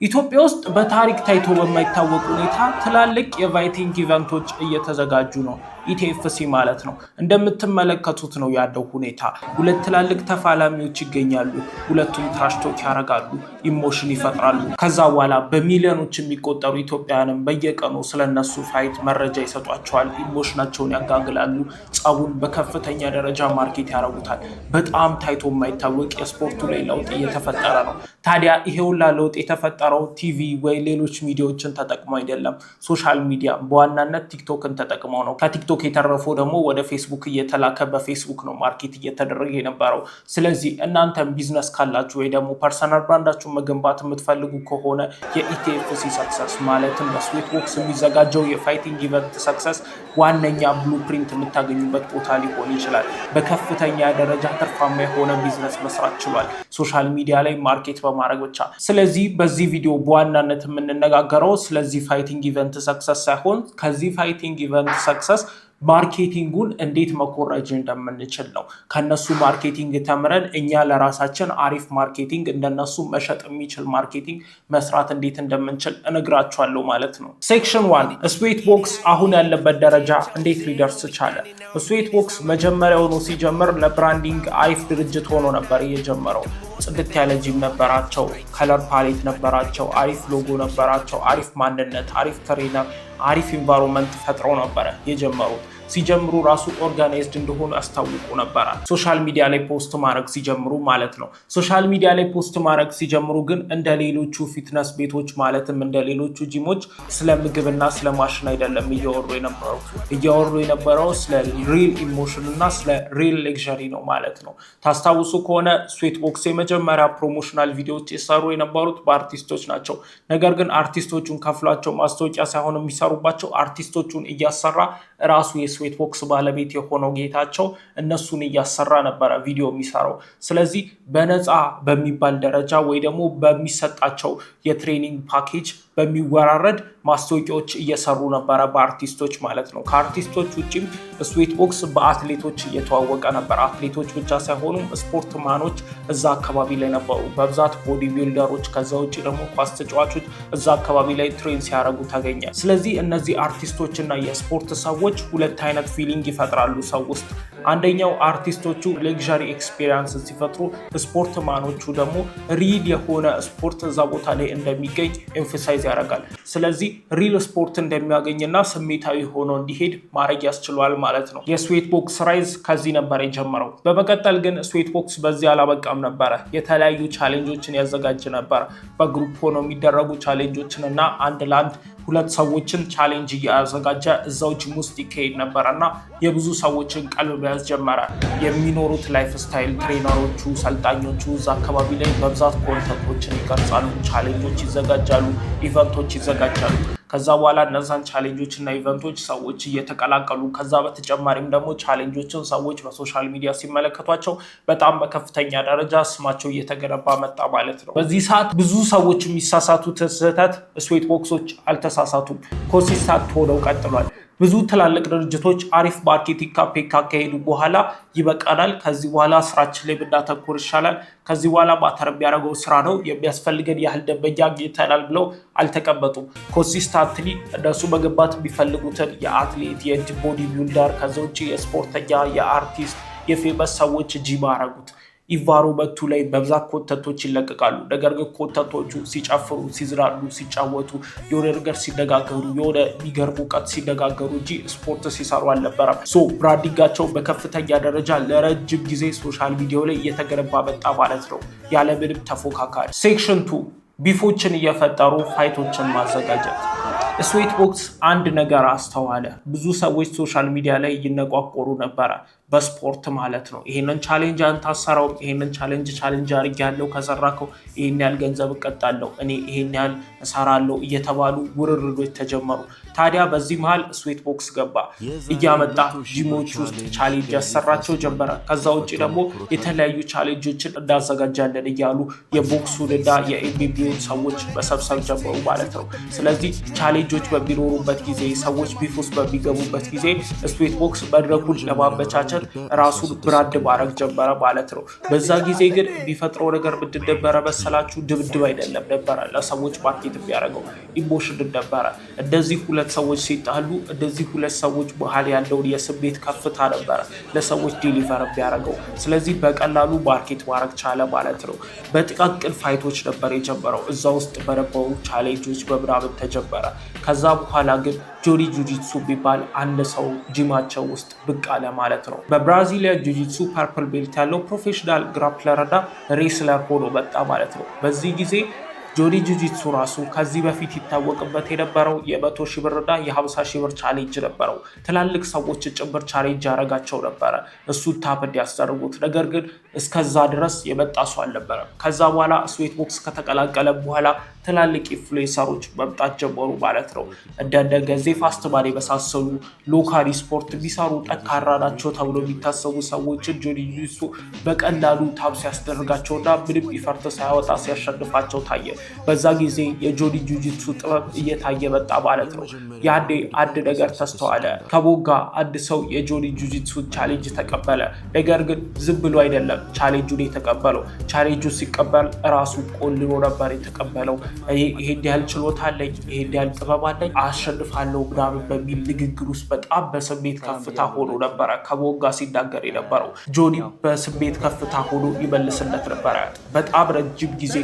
ኢትዮጵያ ውስጥ በታሪክ ታይቶ በማይታወቅ ሁኔታ ትላልቅ የፋይቲንግ ኢቨንቶች እየተዘጋጁ ነው። ኢቲኤፍሲ ማለት ነው። እንደምትመለከቱት ነው ያለው ሁኔታ። ሁለት ትላልቅ ተፋላሚዎች ይገኛሉ። ሁለቱም ትራሽ ቶክ ያደርጋሉ፣ ኢሞሽን ይፈጥራሉ። ከዛ በኋላ በሚሊዮኖች የሚቆጠሩ ኢትዮጵያውያንም በየቀኑ ስለነሱ ፋይት መረጃ ይሰጧቸዋል፣ ኢሞሽናቸውን ያጋግላሉ፣ ጸቡን በከፍተኛ ደረጃ ማርኬት ያደርጉታል። በጣም ታይቶ የማይታወቅ የስፖርቱ ላይ ለውጥ እየተፈጠረ ነው። ታዲያ ይሄ ሁላ ለውጥ የተፈጠረው ቲቪ ወይ ሌሎች ሚዲያዎችን ተጠቅሞ አይደለም። ሶሻል ሚዲያ በዋናነት ቲክቶክን ተጠቅመው ነው። ከቲክቶክ የተረፈው ደግሞ ወደ ፌስቡክ እየተላከ በፌስቡክ ነው ማርኬት እየተደረገ የነበረው። ስለዚህ እናንተም ቢዝነስ ካላችሁ ወይ ደግሞ ፐርሰናል ብራንዳችሁን መገንባት የምትፈልጉ ከሆነ የኢቲኤፍሲ ሰክሰስ ማለትም በስዌትቦክስ የሚዘጋጀው የፋይቲንግ ኢቨንት ሰክሰስ ዋነኛ ብሉፕሪንት የምታገኙበት ቦታ ሊሆን ይችላል። በከፍተኛ ደረጃ ትርፋማ የሆነ ቢዝነስ መስራት ችሏል፣ ሶሻል ሚዲያ ላይ ማርኬት በማድረግ ብቻ። ስለዚህ በዚህ ቪዲዮ በዋናነት የምንነጋገረው ስለዚህ ፋይቲንግ ኢቨንት ሰክሰስ ሳይሆን ከዚህ ፋይቲንግ ኢቨንት ሰክሰስ ማርኬቲንጉን እንዴት መኮረጅ እንደምንችል ነው። ከነሱ ማርኬቲንግ ተምረን እኛ ለራሳችን አሪፍ ማርኬቲንግ እንደነሱ መሸጥ የሚችል ማርኬቲንግ መስራት እንዴት እንደምንችል እነግራችኋለሁ ማለት ነው። ሴክሽን 1 ስዌትቦክስ አሁን ያለበት ደረጃ እንዴት ሊደርስ ቻለ? ስዌትቦክስ መጀመሪያውኑ ሲጀምር ለብራንዲንግ አሪፍ ድርጅት ሆኖ ነበር የጀመረው። ጽድት ያለ ጂም ነበራቸው፣ ከለር ፓሌት ነበራቸው፣ አሪፍ ሎጎ ነበራቸው፣ አሪፍ ማንነት፣ አሪፍ ትሬነር፣ አሪፍ ኢንቫይሮንመንት ፈጥረው ነበረ የጀመሩት። ሲጀምሩ ራሱ ኦርጋናይዝድ እንደሆኑ ያስታውቁ ነበረ። ሶሻል ሚዲያ ላይ ፖስት ማድረግ ሲጀምሩ ማለት ነው። ሶሻል ሚዲያ ላይ ፖስት ማድረግ ሲጀምሩ ግን እንደ ሌሎቹ ፊትነስ ቤቶች ማለትም እንደ ሌሎቹ ጂሞች ስለ ምግብና ስለ ማሽን አይደለም እያወሩ የነበረው ስለ ሪል ኢሞሽን እና ስለ ሪል ሌክዠሪ ነው ማለት ነው። ታስታውሱ ከሆነ ስዌትቦክስ የመጀመሪያ ፕሮሞሽናል ቪዲዮዎች የሰሩ የነበሩት በአርቲስቶች ናቸው። ነገር ግን አርቲስቶቹን ከፍሏቸው ማስታወቂያ ሳይሆን የሚሰሩባቸው አርቲስቶቹን እያሰራ ራሱ የስዌትቦክስ ባለቤት የሆነው ጌታቸው እነሱን እያሰራ ነበረ ቪዲዮ የሚሰራው። ስለዚህ በነፃ በሚባል ደረጃ ወይ ደግሞ በሚሰጣቸው የትሬኒንግ ፓኬጅ በሚወራረድ ማስታወቂያዎች እየሰሩ ነበረ በአርቲስቶች ማለት ነው። ከአርቲስቶች ውጭም ስዌትቦክስ በአትሌቶች እየተዋወቀ ነበር። አትሌቶች ብቻ ሳይሆኑም ስፖርትማኖች እዛ አካባቢ ላይ ነበሩ በብዛት ቦዲ ቢልደሮች፣ ከዛ ውጭ ደግሞ ኳስ ተጫዋቾች እዛ አካባቢ ላይ ትሬን ሲያደርጉ ተገኘ። ስለዚህ እነዚህ አርቲስቶች እና የስፖርት ሰዎች ሁለት አይነት ፊሊንግ ይፈጥራሉ ሰው ውስጥ። አንደኛው አርቲስቶቹ ሌክዠሪ ኤክስፒሪየንስ ሲፈጥሩ፣ ስፖርትማኖቹ ደግሞ ሪል የሆነ ስፖርት እዛ ቦታ ላይ እንደሚገኝ ኤምፋሳይዝ ያደርጋል። ስለዚህ ሪል ስፖርት እንደሚያገኝና ስሜታዊ ሆኖ እንዲሄድ ማድረግ ያስችሏል ማለት ነው። የስዌትቦክስ ራይዝ ከዚህ ነበር የጀመረው። በመቀጠል ግን ስዌትቦክስ በዚህ አላበቃም ነበረ። የተለያዩ ቻሌንጆችን ያዘጋጅ ነበር። በግሩፕ ሆኖ የሚደረጉ ቻሌንጆችን እና አንድ ለአንድ ሁለት ሰዎችን ቻሌንጅ እያዘጋጀ እዛው ጂም ውስጥ ይካሄድ ነበረ እና የብዙ ሰዎችን ቀልብ መያዝ ጀመረ። የሚኖሩት ላይፍ ስታይል ትሬነሮቹ፣ ሰልጣኞቹ እዛ አካባቢ ላይ በብዛት ኮንተንቶችን ይቀርጻሉ፣ ቻሌንጆች ይዘጋጃሉ፣ ኢቨንቶች ይዘጋጃሉ። ከዛ በኋላ እነዛን ቻሌንጆች እና ኢቨንቶች ሰዎች እየተቀላቀሉ ከዛ በተጨማሪም ደግሞ ቻሌንጆችን ሰዎች በሶሻል ሚዲያ ሲመለከቷቸው በጣም በከፍተኛ ደረጃ ስማቸው እየተገነባ መጣ ማለት ነው። በዚህ ሰዓት ብዙ ሰዎች የሚሳሳቱት ስህተት ስዌትቦክሶች አልተሳሳቱም፣ ኮንሲስታንት ሆነው ቀጥሏል። ብዙ ትላልቅ ድርጅቶች አሪፍ ማርኬቲንግ ካምፔን ካካሄዱ በኋላ ይበቃናል፣ ከዚህ በኋላ ስራችን ላይ ብናተኩር ይሻላል፣ ከዚህ በኋላ ማተር የሚያደርገው ስራ ነው፣ የሚያስፈልገን ያህል ደንበኛ አግኝተናል ብለው አልተቀመጡም። ኮንሲስታንትሊ እነሱ መገንባት የሚፈልጉትን የአትሌት፣ የቦዲ ቢልደር፣ ከዛ ውጭ የስፖርተኛ፣ የአርቲስት፣ የፌመስ ሰዎች ጂም አረጉት። ኢንቫይሮንመንቱ ላይ በብዛት ኮንተንቶች ይለቀቃሉ። ነገር ግን ኮንተንቶቹ ሲጨፍሩ፣ ሲዝናኑ፣ ሲጫወቱ፣ የሆነ ነገር ሲነጋገሩ፣ የሆነ የሚገርም እውቀት ሲነጋገሩ እንጂ ስፖርት ሲሰሩ አልነበረም። ብራንዲንጋቸው በከፍተኛ ደረጃ ለረጅም ጊዜ ሶሻል ሚዲያው ላይ እየተገነባ መጣ ማለት ነው፣ ያለምንም ተፎካካሪ። ሴክሽን 2 ቢፎችን እየፈጠሩ ፋይቶችን ማዘጋጀት። ስዌትቦክስ አንድ ነገር አስተዋለ። ብዙ ሰዎች ሶሻል ሚዲያ ላይ ይነቋቆሩ ነበረ በስፖርት ማለት ነው። ይሄንን ቻሌንጅ አንተ አሰራውም፣ ይሄንን ቻሌንጅ አድርጌያለሁ፣ ከሰራከው ይሄን ያህል ገንዘብ እቀጣለሁ፣ እኔ ይሄን ያህል እሰራለሁ እየተባሉ ውርርዶች ተጀመሩ። ታዲያ በዚህ መሃል ስዌትቦክስ ገባ። እያመጣ ጂሞች ውስጥ ቻሌንጅ ያሰራቸው ጀመረ። ከዛ ውጭ ደግሞ የተለያዩ ቻሌንጆችን እናዘጋጃለን እያሉ የቦክሱን እና የኤምቢቢውን ሰዎች መሰብሰብ ጀመሩ ማለት ነው። ስለዚህ ቻሌንጆች በሚኖሩበት ጊዜ፣ ሰዎች ቢፍ ውስጥ በሚገቡበት ጊዜ ስዌትቦክስ መድረኩን ለማመቻቸት ስር ራሱን ብራንድ ማድረግ ጀመረ ማለት ነው። በዛ ጊዜ ግን የሚፈጥረው ነገር ምንድን ነበረ መሰላችሁ? ድብድብ አይደለም ነበረ ለሰዎች ማርኬት የሚያደርገው ኢሞሽን ነበረ። እንደዚህ ሁለት ሰዎች ሲጣሉ እንደዚህ ሁለት ሰዎች መሀል ያለውን የስሜት ከፍታ ነበረ ለሰዎች ዲሊቨር የሚያደርገው። ስለዚህ በቀላሉ ማርኬት ማድረግ ቻለ ማለት ነው። በጥቃቅን ፋይቶች ነበር የጀመረው። እዛ ውስጥ በነበሩ ቻሌንጆች በምናምን ተጀመረ። ከዛ በኋላ ግን ጆኒ ጁጂትሱ የሚባል አንድ ሰው ጂማቸው ውስጥ ብቅ አለ ማለት ነው። በብራዚሊያን ጁጂትሱ ፐርፕል ቤልት ያለው ፕሮፌሽናል ግራፕለር እና ሬስለር ሆኖ መጣ ማለት ነው። በዚህ ጊዜ ጆኒ ጁጂትሱ ራሱ ከዚህ በፊት ይታወቅበት የነበረው የ100,000 ብርና የ50,000 ብር ቻሌንጅ ነበረው። ትላልቅ ሰዎች ጭምር ቻሌንጅ ያደረጋቸው ነበረ እሱን ታፕ እንዲያስደርጉት። ነገር ግን እስከዛ ድረስ የመጣ ሰው አልነበረም። ከዛ በኋላ ስዌት ቦክስ ከተቀላቀለ በኋላ ትላልቅ ኢንፍሉዌንሰሮች መምጣት ጀመሩ ማለት ነው። እንደነ ገዜ ፋስትማን የመሳሰሉ ሎካሊ ስፖርት የሚሰሩ ጠንካራ ናቸው ተብሎ የሚታሰቡ ሰዎችን ጆኒ ጁጂትሱ በቀላሉ ታፕ ሲያስደርጋቸውና ምንም ኢፈርት ሳያወጣ ሲያሸንፋቸው ታየ። በዛ ጊዜ የጆኒ ጁጂትሱ ጥበብ እየታየ መጣ ማለት ነው። ያኔ አንድ ነገር ተስተዋለ። ከቦጋ አንድ ሰው የጆኒ ጁጂትሱ ቻሌንጅ ተቀበለ። ነገር ግን ዝም ብሎ አይደለም ቻሌንጁን የተቀበለው። ቻሌንጁን ሲቀበል ራሱ ቆልሎ ነበር የተቀበለው። ይሄን ያህል ችሎታ አለኝ፣ ይሄን ያህል ጥበብ አለኝ፣ አሸንፋለሁ ምናምን በሚል ንግግር ውስጥ በጣም በስሜት ከፍታ ሆኖ ነበረ ከቦጋ ሲናገር የነበረው። ጆኒ በስሜት ከፍታ ሆኖ ይመልስለት ነበረ። በጣም ረጅም ጊዜ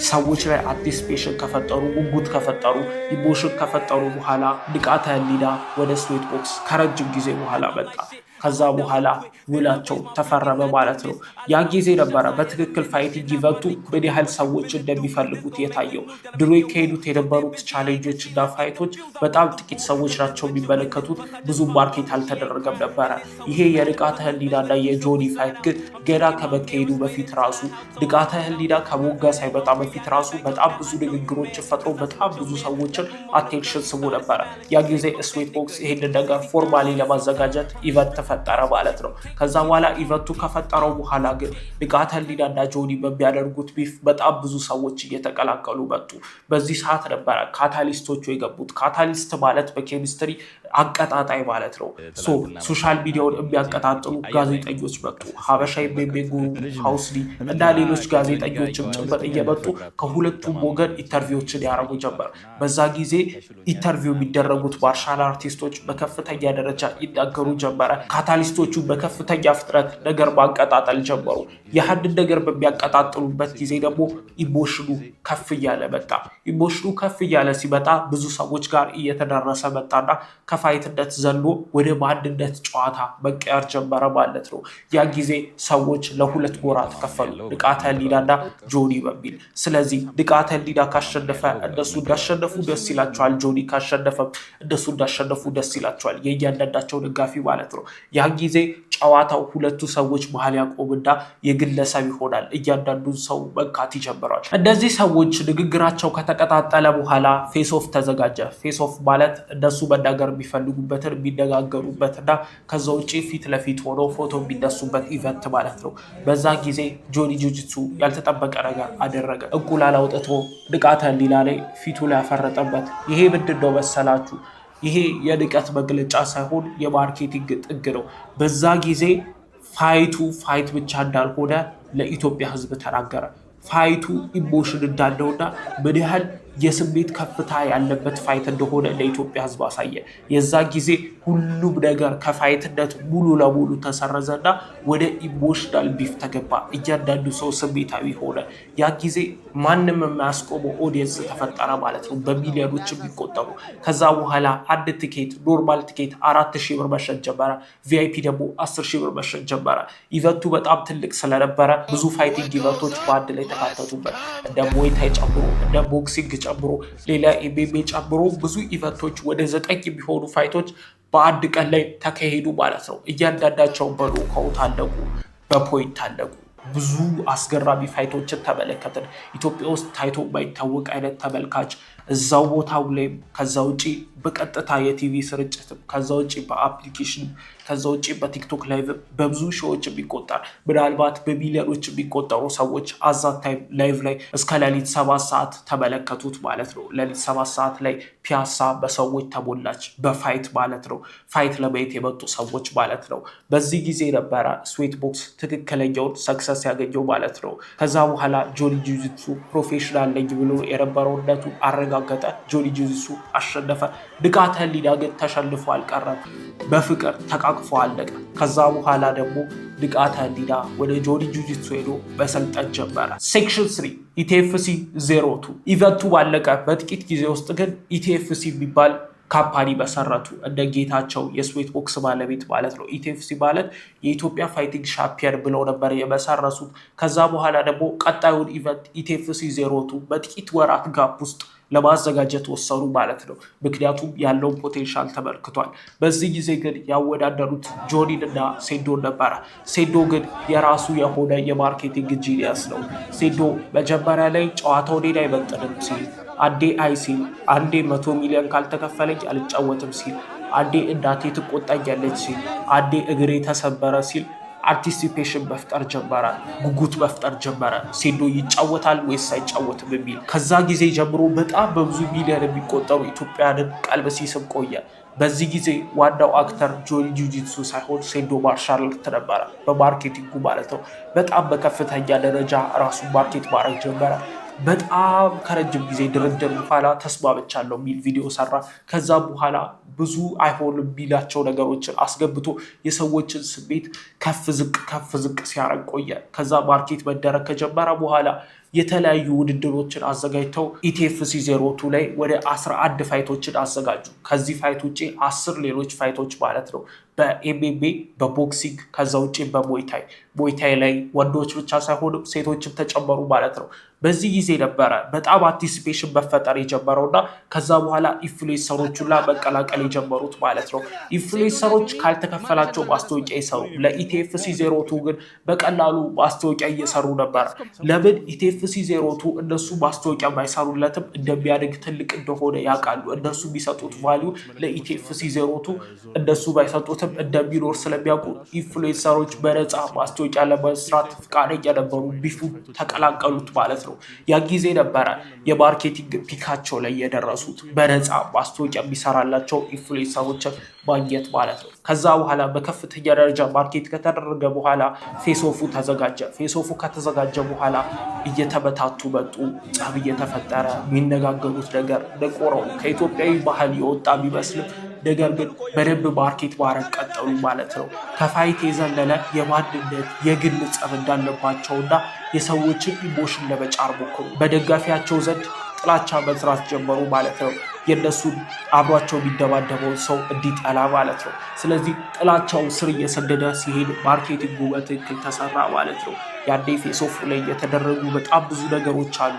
ሰዎች ላይ አንቲሲፔሽን ከፈጠሩ፣ ጉጉት ከፈጠሩ፣ ኢሞሽን ከፈጠሩ በኋላ ንቃተ ህሊና ወደ ስዌት ቦክስ ከረጅም ጊዜ በኋላ መጣ። ከዛ በኋላ ውላቸው ተፈረመ ማለት ነው። ያ ጊዜ ነበረ በትክክል ፋይቲንግ ኢቨንቱ ምን ያህል ሰዎች እንደሚፈልጉት የታየው። ድሮ ከሄዱት የነበሩት ቻሌንጆች እና ፋይቶች በጣም ጥቂት ሰዎች ናቸው የሚመለከቱት፣ ብዙ ማርኬት አልተደረገም ነበረ። ይሄ የንቃተ ህሊና እና የጆኒ ፋይት ግን ገና ከመካሄዱ በፊት ራሱ ንቃተ ህሊና ከቦጋ ሳይመጣ በፊት ራሱ በጣም ብዙ ንግግሮችን ፈጥሮ በጣም ብዙ ሰዎችን አቴንሽን ስቦ ነበረ። ያ ጊዜ ስዌት ቦክስ ይሄንን ነገር ፎርማሊ ለማዘጋጀት ኢቨንት ተፈጠረ ማለት ነው። ከዛ በኋላ ኢቨንቱ ከፈጠረው በኋላ ግን ንቃተ ህሊና እና ጆኒ በሚያደርጉት ቢፍ በጣም ብዙ ሰዎች እየተቀላቀሉ መጡ። በዚህ ሰዓት ነበረ ካታሊስቶቹ የገቡት። ካታሊስት ማለት በኬሚስትሪ አቀጣጣይ ማለት ነው። ሶሻል ሚዲያውን የሚያቀጣጥሉ ጋዜጠኞች መጡ። ሀበሻ የሚጉ ሀውስሊ እና ሌሎች ጋዜጠኞችም ጭምር እየመጡ ከሁለቱም ወገን ኢንተርቪዎችን ያደረጉ ጀመር። በዛ ጊዜ ኢንተርቪው የሚደረጉት ማርሻል አርቲስቶች በከፍተኛ ደረጃ ይናገሩ ጀመረ። ካታሊስቶቹ በከፍተኛ ፍጥነት ነገር ማቀጣጠል ጀመሩ። ያህንን ነገር በሚያቀጣጥሉበት ጊዜ ደግሞ ኢሞሽኑ ከፍ እያለ መጣ። ኢሞሽኑ ከፍ እያለ ሲመጣ ብዙ ሰዎች ጋር እየተደረሰ መጣና ከፋይትነት ዘሎ ወደ ማንነት ጨዋታ መቀየር ጀመረ ማለት ነው። ያ ጊዜ ሰዎች ለሁለት ጎራ ተከፈሉ፣ ንቃተ ህሊናና ጆኒ በሚል። ስለዚህ ንቃተ ህሊና ካሸነፈ እነሱ እንዳሸነፉ ደስ ይላቸዋል፣ ጆኒ ካሸነፈ እነሱ እንዳሸነፉ ደስ ይላቸዋል፣ የእያንዳንዳቸው ደጋፊ ማለት ነው። ያ ጊዜ ጨዋታው ሁለቱ ሰዎች መሀል ያቆምና የግለሰብ ይሆናል። እያንዳንዱ ሰው መንካት ይጀምራል። እንደዚህ ሰዎች ንግግራቸው ከተቀጣጠለ በኋላ ፌስ ኦፍ ተዘጋጀ። ፌስ ኦፍ ማለት እነሱ መናገር የሚፈልጉበትን የሚነጋገሩበትና ከዛ ውጭ ፊት ለፊት ሆኖ ፎቶ የሚነሱበት ኢቨንት ማለት ነው። በዛ ጊዜ ጆኒ ጁጂትሱ ያልተጠበቀ ነገር አደረገ። እንቁላል አውጥቶ ንቃተ ህሊና ላይ ፊቱ ላይ ያፈረጠበት። ይሄ ምንድን ነው መሰላችሁ? ይሄ የንቀት መግለጫ ሳይሆን የማርኬቲንግ ጥግ ነው። በዛ ጊዜ ፋይት ብቻ እንዳልሆነ ለኢትዮጵያ ህዝብ ተናገረ። ፋይቱ ኢሞሽን እንዳለውና ምን ያህል የስሜት ከፍታ ያለበት ፋይት እንደሆነ ለኢትዮጵያ ህዝብ አሳየ። የዛ ጊዜ ሁሉም ነገር ከፋይትነት ሙሉ ለሙሉ ተሰረዘና ወደ ኢሞሽናል ቢፍ ተገባ። እያንዳንዱ ሰው ስሜታዊ ሆነ። ያ ጊዜ ማንም የማያስቆመው ኦዲየንስ ተፈጠረ ማለት ነው፣ በሚሊዮኖች የሚቆጠሩ። ከዛ በኋላ አንድ ቲኬት ኖርማል ቲኬት 4,000 ብር መሸጥ ጀመረ። ቪአይፒ ደግሞ 10,000 ብር መሸጥ ጀመረ። ኢቨንቱ በጣም ትልቅ ስለነበረ ብዙ ፋይቲንግ ኢቨንቶች በአንድ ላይ ተካተቱበት። እንደ ሙዋይታይ ጨምሮ እንደ ቦክሲንግ ጨምሮ ሌላ ኤምኤምኤ ጨምሮ ብዙ ኢቨንቶች ወደ 9 የሚሆኑ ፋይቶች በአንድ ቀን ላይ ተካሄዱ ማለት ነው። እያንዳንዳቸው በኖካውት አለቁ፣ በፖይንት አለቁ። ብዙ አስገራሚ ፋይቶችን ተመለከትን። ኢትዮጵያ ውስጥ ታይቶ የማይታወቅ አይነት ተመልካች እዛው ቦታው ላይ ከዛ ውጪ በቀጥታ የቲቪ ስርጭትም ከዛ ውጪ በአፕሊኬሽን ከዛ ውጪ በቲክቶክ ላይቭ በብዙ ሺዎች የሚቆጠር ምናልባት በሚሊዮኖች የሚቆጠሩ ሰዎች አዛት ታይም ላይቭ ላይ እስከ ሌሊት 7 ሰዓት ተመለከቱት ማለት ነው። ሌሊት 7 ሰዓት ላይ ፒያሳ በሰዎች ተሞላች በፋይት ማለት ነው። ፋይት ለማየት የመጡ ሰዎች ማለት ነው። በዚህ ጊዜ ነበረ ስዌት ቦክስ ትክክለኛውን ሰክሰስ ያገኘው ማለት ነው። ከዛ በኋላ ጆኒ ጂጂትሱ ፕሮፌሽናል ነኝ ብሎ የነበረውነቱ አረጋገጠ። ጆኒ ጂጂትሱ አሸነፈ። ንቃተ ህሊና ግን ተሸንፎ አልቀረም። በፍቅር ተቃቅፎ አለቀ። ከዛ በኋላ ደግሞ ንቃተ ህሊና ወደ ጆኒ ጂጂትሱ ሄዶ መሰልጠን ጀመረ። ሴክሽን 3 ኢቲኤፍሲ 02 ኢቨንቱ ባለቀ በጥቂት ጊዜ ውስጥ ግን ኢቲኤፍሲ የሚባል ካምፓኒ መሰረቱ። እንደ ጌታቸው የስዌት ቦክስ ባለቤት ማለት ነው። ኢቲኤፍሲ ማለት የኢትዮጵያ ፋይቲንግ ሻምፒየን ብለው ነበር የመሰረቱት። ከዛ በኋላ ደግሞ ቀጣዩን ኢቨንት ኢቲኤፍሲ 02 በጥቂት ወራት ጋፕ ውስጥ ለማዘጋጀት ወሰኑ ማለት ነው። ምክንያቱም ያለውን ፖቴንሻል ተመልክቷል። በዚህ ጊዜ ግን ያወዳደሩት ጆኒን እና ሴዶን ነበረ። ሴዶ ግን የራሱ የሆነ የማርኬቲንግ ጂኒየስ ነው። ሴዶ መጀመሪያ ላይ ጨዋታው እኔን አይመጥንም ሲል፣ አንዴ አይ ሲል፣ አንዴ 100 ሚሊዮን ካልተከፈለኝ አልጫወትም ሲል፣ አንዴ እናቴ ትቆጣኛለች ሲል፣ አንዴ እግሬ ተሰበረ ሲል አንቲሲፔሽን መፍጠር ጀመረ፣ ጉጉት መፍጠር ጀመረ። ሴዶ ይጫወታል ወይስ አይጫወትም የሚል። ከዛ ጊዜ ጀምሮ በጣም በብዙ ሚሊዮን የሚቆጠሩ ኢትዮጵያውያንን ቀልብ ሲስብ ቆየ። በዚህ ጊዜ ዋናው አክተር ጆኒ ጂጂትሱ ሳይሆን ሴዶ ማርሻል አርት ነበረ፣ በማርኬቲንጉ ማለት ነው። በጣም በከፍተኛ ደረጃ ራሱን ማርኬት ማድረግ ጀመረ። በጣም ከረጅም ጊዜ ድርድር በኋላ ተስማምቻለሁ የሚል ቪዲዮ ሰራ። ከዛ በኋላ ብዙ አይሆንም የሚላቸው ነገሮችን አስገብቶ የሰዎችን ስሜት ከፍ ዝቅ ሲያደርግ ቆየ። ከዛ ማርኬት መደረግ ከጀመረ በኋላ የተለያዩ ውድድሮችን አዘጋጅተው ኢቲኤፍሲ 02 ላይ ወደ 11 ፋይቶችን አዘጋጁ። ከዚህ ፋይት ውጭ 10 ሌሎች ፋይቶች ማለት ነው። በኤምኤምኤ በቦክሲንግ ከዛ ውጭ ቦይታይ ላይ ወንዶች ብቻ ሳይሆንም ሴቶችም ተጨመሩ ማለት ነው። በዚህ ጊዜ ነበረ በጣም አንቲሲፔሽን መፈጠር የጀመረውና ከዛ በኋላ ኢንፍሉዌንሰሮቹላ መቀላቀል የጀመሩት ማለት ነው። ኢንፍሉዌንሰሮች ካልተከፈላቸው ማስታወቂያ ይሰሩ፣ ለኢቲኤፍሲ 02 ግን በቀላሉ ማስታወቂያ እየሰሩ ነበር። ለምን ኢቲኤፍሲ 02 እነሱ ማስታወቂያ ባይሰሩለትም እንደሚያድግ ትልቅ እንደሆነ ያውቃሉ። እነሱ የሚሰጡት ቫሊዩ ለኢቲኤፍሲ 02 እነሱ ባይሰጡትም እንደሚኖር ስለሚያውቁ ኢንፍሉዌንሰሮች በነፃ ማስታወቂያ ለመስራት ፈቃደኛ ነበሩ። ቢፉ ተቀላቀሉት ማለት ነው። ያ ጊዜ ነበረ የማርኬቲንግ ፒካቸው ላይ የደረሱት፣ በነፃ ማስታወቂያ የሚሰራላቸው ኢንፍሉዌንሰሮችን ማግኘት ማለት ነው። ከዛ በኋላ በከፍተኛ ደረጃ ማርኬት ከተደረገ በኋላ ፌሶፉ ተዘጋጀ። ፌሶፉ ከተዘጋጀ በኋላ እየተበታቱ መጡ። ጸብ እየተፈጠረ የሚነጋገሩት ነገር ነቆረው ከኢትዮጵያዊ ባህል የወጣ ቢመስልም ነገር ግን በደንብ ማርኬት ማድረግ ቀጠሉ ማለት ነው። ከፋይት የዘለለ የማንነት የግል ጸብ እንዳለባቸውና የሰዎችን ኢሞሽን ለመጫር ሞክሩ። በደጋፊያቸው ዘንድ ጥላቻ መስራት ጀመሩ ማለት ነው። የነሱን አብሯቸው የሚደባደበውን ሰው እንዲጠላ ማለት ነው። ስለዚህ ጥላቻው ስር እየሰደደ ሲሄድ ማርኬቲንጉ በትክክል ተሰራ ማለት ነው። ያኔ ፌሶፉ ላይ የተደረጉ በጣም ብዙ ነገሮች አሉ።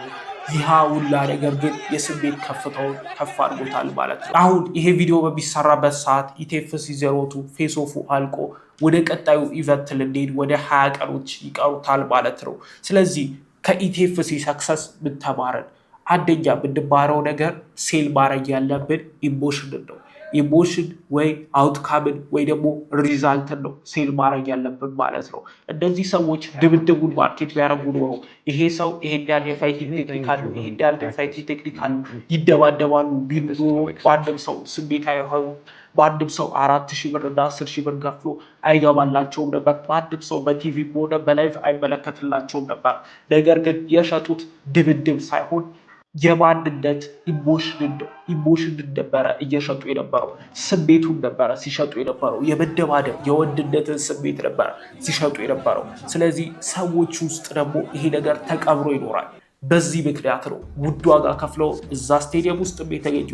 ይህ ሁላ ነገር ግን የስሜት ከፍታውን ከፍ አድርጎታል ማለት ነው። አሁን ይሄ ቪዲዮ በሚሰራበት ሰዓት ኢቲኤፍሲ 02 ፌሶፉ አልቆ ወደ ቀጣዩ ኢቨንት ልንሄድ ወደ 20 ቀኖች ይቀሩታል ማለት ነው። ስለዚህ ከኢቲኤፍሲ ሰክሰስ ምን ተማረን? አንደኛ የምንማረው ነገር ሴል ማድረግ ያለብን ኢሞሽንን ነው። ኢሞሽን ወይ አውትካምን ወይ ደግሞ ሪዛልትን ነው ሴል ማድረግ ያለብን ማለት ነው። እነዚህ ሰዎች ድብድቡን ማርኬት ቢያደርጉ ነው ይሄ ሰው ይሄን ያህል የፋይቲንግ ቴክኒክ አለው፣ ይሄን ያህል የፋይቲንግ ቴክኒክ አለው፣ ይደባደባሉ ቢሉ በአንድም ሰው ስሜት አይሆኑ፣ በአንድም ሰው 4,000 ብር እና 10,000 ብር ከፍሎ አይገባላቸውም ነበር። በአንድም ሰው በቲቪ ሆነ በላይቭ አይመለከትላቸውም ነበር። ነገር ግን የሸጡት ድብድብ ሳይሆን የማንነት ኢሞሽን ነበረ እየሸጡ የነበረው። ስሜቱን ነበረ ሲሸጡ የነበረው። የመደባደብ የወንድነትን ስሜት ነበረ ሲሸጡ የነበረው። ስለዚህ ሰዎች ውስጥ ደግሞ ይሄ ነገር ተቀብሮ ይኖራል። በዚህ ምክንያት ነው ውድ ዋጋ ከፍለው እዛ ስቴዲየም ውስጥ የተገኙት፣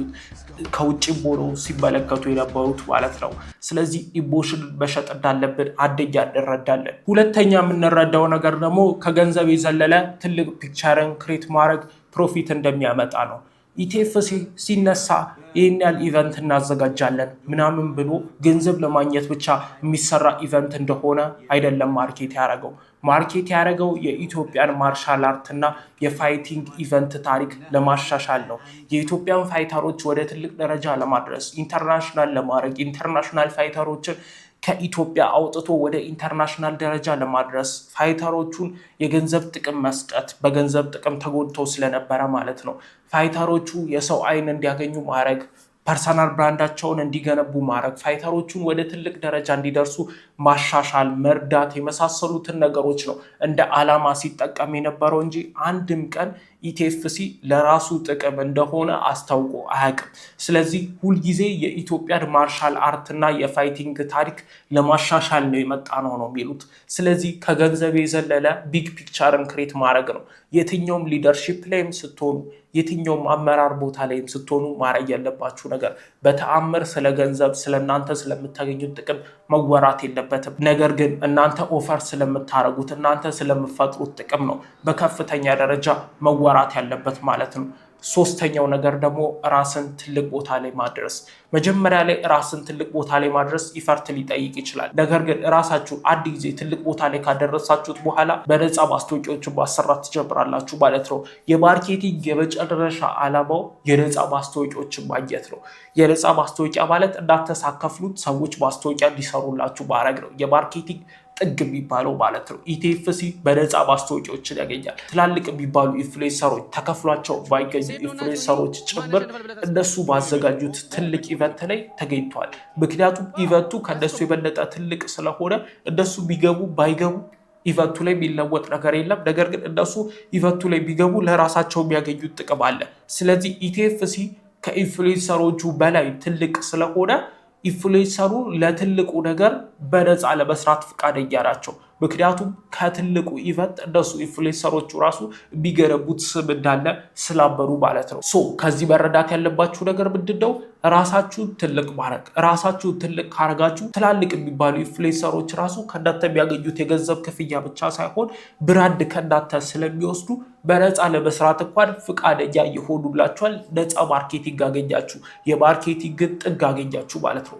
ከውጭም ሆነው ሲመለከቱ የነበሩት ማለት ነው። ስለዚህ ኢሞሽን መሸጥ እንዳለብን አንደኛ እንረዳለን። ሁለተኛ የምንረዳው ነገር ደግሞ ከገንዘብ የዘለለ ትልቅ ፒክቸርን ክሬት ማድረግ ፕሮፊት እንደሚያመጣ ነው። ኢቲኤፍሲ ሲነሳ ይህን ያህል ኢቨንት እናዘጋጃለን ምናምን ብሎ ገንዘብ ለማግኘት ብቻ የሚሰራ ኢቨንት እንደሆነ አይደለም ማርኬት ያደረገው። ማርኬት ያደረገው የኢትዮጵያን ማርሻል አርትና የፋይቲንግ ኢቨንት ታሪክ ለማሻሻል ነው። የኢትዮጵያን ፋይተሮች ወደ ትልቅ ደረጃ ለማድረስ ኢንተርናሽናል ለማድረግ ኢንተርናሽናል ፋይተሮችን ከኢትዮጵያ አውጥቶ ወደ ኢንተርናሽናል ደረጃ ለማድረስ ፋይተሮቹን የገንዘብ ጥቅም መስጠት በገንዘብ ጥቅም ተጎድተው ስለነበረ ማለት ነው። ፋይተሮቹ የሰው አይን እንዲያገኙ ማድረግ ፐርሰናል ብራንዳቸውን እንዲገነቡ ማድረግ ፋይተሮቹን ወደ ትልቅ ደረጃ እንዲደርሱ ማሻሻል መርዳት የመሳሰሉትን ነገሮች ነው እንደ ዓላማ ሲጠቀም የነበረው እንጂ አንድም ቀን ኢቲኤፍሲ ለራሱ ጥቅም እንደሆነ አስታውቆ አያውቅም። ስለዚህ ሁልጊዜ የኢትዮጵያን ማርሻል አርትና የፋይቲንግ ታሪክ ለማሻሻል ነው የመጣ ነው የሚሉት። ስለዚህ ከገንዘብ የዘለለ ቢግ ፒክቸርን ክሬት ማድረግ ነው። የትኛውም ሊደርሺፕ ላይም ስትሆኑ የትኛውም አመራር ቦታ ላይም ስትሆኑ ማድረግ ያለባችሁ ነገር በተአምር ስለ ገንዘብ ስለእናንተ ስለምታገኙት ጥቅም መወራት የለበትም። ነገር ግን እናንተ ኦፈር ስለምታደርጉት እናንተ ስለምፈጥሩት ጥቅም ነው በከፍተኛ ደረጃ መወራት ያለበት ማለት ነው። ሶስተኛው ነገር ደግሞ ራስን ትልቅ ቦታ ላይ ማድረስ። መጀመሪያ ላይ ራስን ትልቅ ቦታ ላይ ማድረስ ኢፈርት ሊጠይቅ ይችላል። ነገር ግን ራሳችሁ አንድ ጊዜ ትልቅ ቦታ ላይ ካደረሳችሁት በኋላ በነፃ ማስታወቂያዎችን ማሰራት ትጀምራላችሁ ማለት ነው። የማርኬቲንግ የመጨረሻ ዓላማው የነፃ ማስታወቂያዎችን ማግኘት ነው። የነፃ ማስታወቂያ ማለት እንዳትሳከፍሉት ሰዎች ማስታወቂያ እንዲሰሩላችሁ ማድረግ ነው የማርኬቲንግ ጥግ የሚባለው ማለት ነው። ኢቲኤፍሲ በነፃ ማስታወቂያዎችን ያገኛል። ትላልቅ የሚባሉ ኢንፍሉዌንሰሮች ተከፍሏቸው ባይገኙ ኢንፍሉዌንሰሮች ጭምር እነሱ ባዘጋጁት ትልቅ ኢቨንት ላይ ተገኝተዋል። ምክንያቱም ኢቨንቱ ከነሱ የበለጠ ትልቅ ስለሆነ እነሱ ቢገቡ ባይገቡ ኢቨንቱ ላይ የሚለወጥ ነገር የለም። ነገር ግን እነሱ ኢቨንቱ ላይ ቢገቡ ለራሳቸው የሚያገኙት ጥቅም አለ። ስለዚህ ኢቲኤፍሲ ከኢንፍሉዌንሰሮቹ በላይ ትልቅ ስለሆነ ኢንፍሉዌንሰሩ ለትልቁ ነገር በነፃ ለመስራት ፈቃደኛ ናቸው። ምክንያቱም ከትልቁ ኢቨንት እነሱ ኢንፍሉዌንሰሮቹ ራሱ የሚገነቡት ስም እንዳለ ስላበሩ ማለት ነው። ከዚህ መረዳት ያለባችሁ ነገር ምንድነው? ራሳችሁን ትልቅ ማድረግ። ራሳችሁን ትልቅ ካረጋችሁ ትላልቅ የሚባሉ ኢንፍሉዌንሰሮች ራሱ ከእናንተ የሚያገኙት የገንዘብ ክፍያ ብቻ ሳይሆን ብራንድ ከእናንተ ስለሚወስዱ በነፃ ለመስራት እንኳን ፈቃደኛ ይሆኑላችኋል። ነፃ ማርኬቲንግ አገኛችሁ፣ የማርኬቲንግን ጥግ አገኛችሁ ማለት ነው።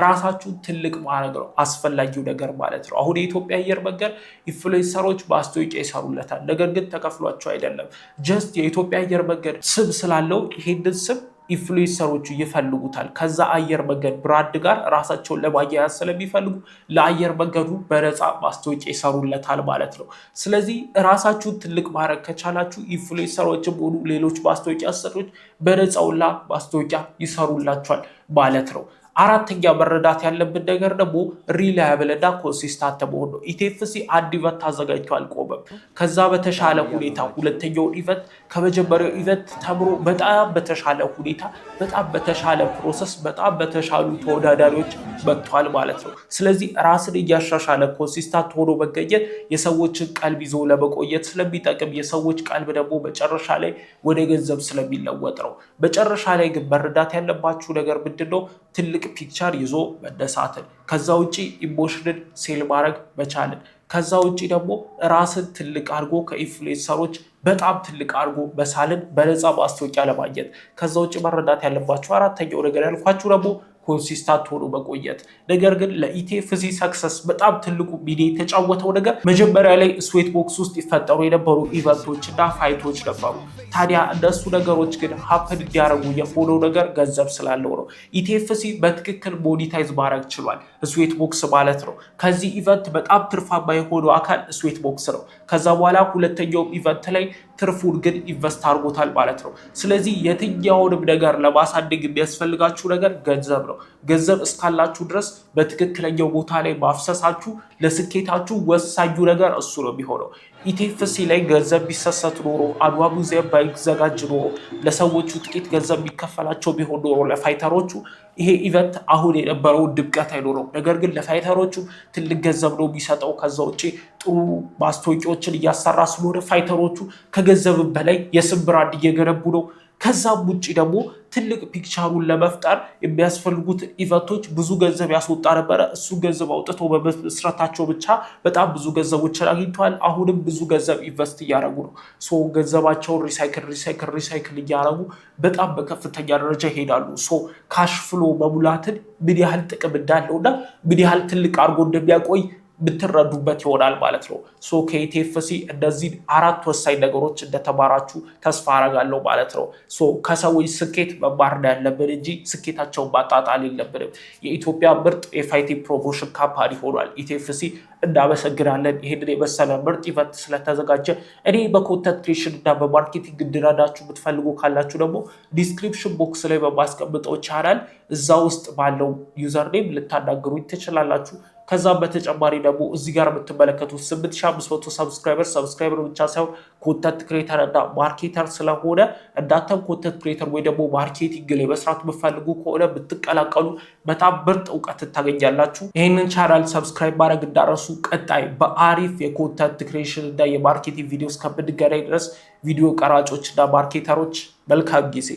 ራሳችሁን ትልቅ ማድረግ ነው አስፈላጊው ነገር ማለት ነው። አሁን የኢትዮጵያ አየር መንገድ ኢንፍሉዌንሰሮች ማስታወቂያ ይሰሩለታል። ነገር ግን ተከፍሏቸው አይደለም። ጀስት የኢትዮጵያ አየር መንገድ ስም ስላለው ይሄንን ስም ኢንፍሉዌንሰሮቹ ይፈልጉታል። ከዛ አየር መንገድ ብራንድ ጋር ራሳቸውን ለማያያዝ ስለሚፈልጉ ለአየር መንገዱ በነፃ ማስታወቂያ ይሰሩለታል ማለት ነው። ስለዚህ ራሳችሁን ትልቅ ማድረግ ከቻላችሁ ኢንፍሉዌንሰሮችም ሆኑ ሌሎች ማስታወቂያ ሰሪዎች በነፃውላ ማስታወቂያ ይሰሩላችኋል ማለት ነው። አራተኛ መረዳት ያለብን ነገር ደግሞ ሪላያብል እና ኮንሲስታንት መሆን ነው። ኢቲኤፍሲ አንድ ኢቨንት አዘጋጅቶ አልቆመም። ከዛ በተሻለ ሁኔታ ሁለተኛውን ኢቨንት ከመጀመሪያው ኢቨንት ተምሮ በጣም በተሻለ ሁኔታ በጣም በተሻለ ፕሮሰስ በጣም በተሻሉ ተወዳዳሪዎች መጥቷል ማለት ነው። ስለዚህ ራስን እያሻሻለ ኮንሲስታንት ሆኖ መገኘት የሰዎችን ቀልብ ይዞ ለመቆየት ስለሚጠቅም የሰዎች ቀልብ ደግሞ መጨረሻ ላይ ወደ ገንዘብ ስለሚለወጥ ነው። መጨረሻ ላይ ግን መረዳት ያለባችሁ ነገር ምንድነው? ትልቅ ፒክቸር ይዞ መነሳትን፣ ከዛ ውጪ ኢሞሽንን ሴል ማድረግ መቻልን፣ ከዛ ውጪ ደግሞ ራስን ትልቅ አድርጎ ከኢንፍሉዌንሰሮች በጣም ትልቅ አድርጎ መሳልን በነፃ ማስታወቂያ ለማግኘት። ከዛ ውጪ መረዳት ያለባችሁ አራተኛው ነገር ያልኳችሁ ደግሞ ኮንሲስታንት ሆኖ መቆየት። ነገር ግን ለኢቲኤፍሲ ሰክሰስ በጣም ትልቁ ሚና የተጫወተው ነገር መጀመሪያ ላይ ስዌት ቦክስ ውስጥ ይፈጠሩ የነበሩ ኢቨንቶች እና ፋይቶች ነበሩ። ታዲያ እንደሱ ነገሮች ግን ሀፕን እንዲያደርጉ የሆነው ነገር ገንዘብ ስላለው ነው። ኢቲኤፍሲ በትክክል ሞኒታይዝ ማድረግ ችሏል። ስዌት ቦክስ ማለት ነው። ከዚህ ኢቨንት በጣም ትርፋማ የሆነው አካል ስዌት ቦክስ ነው። ከዛ በኋላ ሁለተኛው ኢቨንት ላይ ትርፉን ግን ኢንቨስት አድርጎታል ማለት ነው። ስለዚህ የትኛውንም ነገር ለማሳደግ የሚያስፈልጋችሁ ነገር ገንዘብ ነው። ገንዘብ እስካላችሁ ድረስ በትክክለኛው ቦታ ላይ ማፍሰሳችሁ ለስኬታችሁ ወሳኙ ነገር እሱ ነው የሚሆነው። ኢቲኤፍሲ ላይ ገንዘብ ቢሰሰት ኖሮ አድዋ ሙዚየም ባይዘጋጅ ኖሮ ለሰዎቹ ጥቂት ገንዘብ የሚከፈላቸው ቢሆን ኖሮ ለፋይተሮቹ ይሄ ኢቨንት አሁን የነበረው ድምቀት አይኖረው። ነገር ግን ለፋይተሮቹ ትልቅ ገንዘብ ነው የሚሰጠው። ከዛ ውጭ ጥሩ ማስታወቂያዎችን እያሰራ ስለሆነ ፋይተሮቹ ከገንዘብ በላይ የስም ብራንድ እየገነቡ ነው። ከዛም ውጭ ደግሞ ትልቅ ፒክቸሩን ለመፍጠር የሚያስፈልጉት ኢቨንቶች ብዙ ገንዘብ ያስወጣ ነበረ። እሱ ገንዘብ አውጥቶ በመስራታቸው ብቻ በጣም ብዙ ገንዘቦችን አግኝተዋል። አሁንም ብዙ ገንዘብ ኢንቨስት እያደረጉ ነው። ገንዘባቸውን ሪሳይክል እያደረጉ በጣም በከፍተኛ ደረጃ ይሄዳሉ። ካሽ ፍሎ መሙላትን ምን ያህል ጥቅም እንዳለውና ምን ያህል ትልቅ አድርጎ እንደሚያቆይ ብትረዱበት ይሆናል ማለት ነው። ሶ ከኢቲኤፍሲ እንደዚህ አራት ወሳኝ ነገሮች እንደተማራችሁ ተስፋ አረጋለሁ ማለት ነው። ሶ ከሰዎች ስኬት መማር ያለብን እንጂ ስኬታቸውን ማጣጣል የለብንም። የኢትዮጵያ ምርጥ የፋይቲንግ ፕሮሞሽን ካምፓኒ ሆኗል ኢቲኤፍሲ። እናመሰግናለን። ይሄንን የመሰለ ምርጥ ኢቨንት ስለተዘጋጀ እኔ በኮንተንት ክሬሽን እና በማርኬቲንግ እንድረዳችሁ የምትፈልጉ ካላችሁ ደግሞ ዲስክሪፕሽን ቦክስ ላይ በማስቀምጠው ቻናል እዛ ውስጥ ባለው ዩዘርኔም ልታናግሩኝ ትችላላችሁ። ከዛም በተጨማሪ ደግሞ እዚህ ጋር የምትመለከቱት 8500 ሰብስክራይበር ብቻ ሳይሆን ኮንተንት ክሬተር እና ማርኬተር ስለሆነ እናንተም ኮንተንት ክሬተር ወይ ደግሞ ማርኬቲንግ ላይ መስራት የምትፈልጉ ከሆነ ብትቀላቀሉ በጣም ምርጥ እውቀት ታገኛላችሁ። ይህንን ቻናል ሰብስክራይብ ማድረግ እንዳረሱ። ቀጣይ በአሪፍ የኮንተንት ክሬሽን እና የማርኬቲንግ ቪዲዮ እስከምንገናኝ ድረስ ቪዲዮ ቀራጮች እና ማርኬተሮች መልካም ጊዜ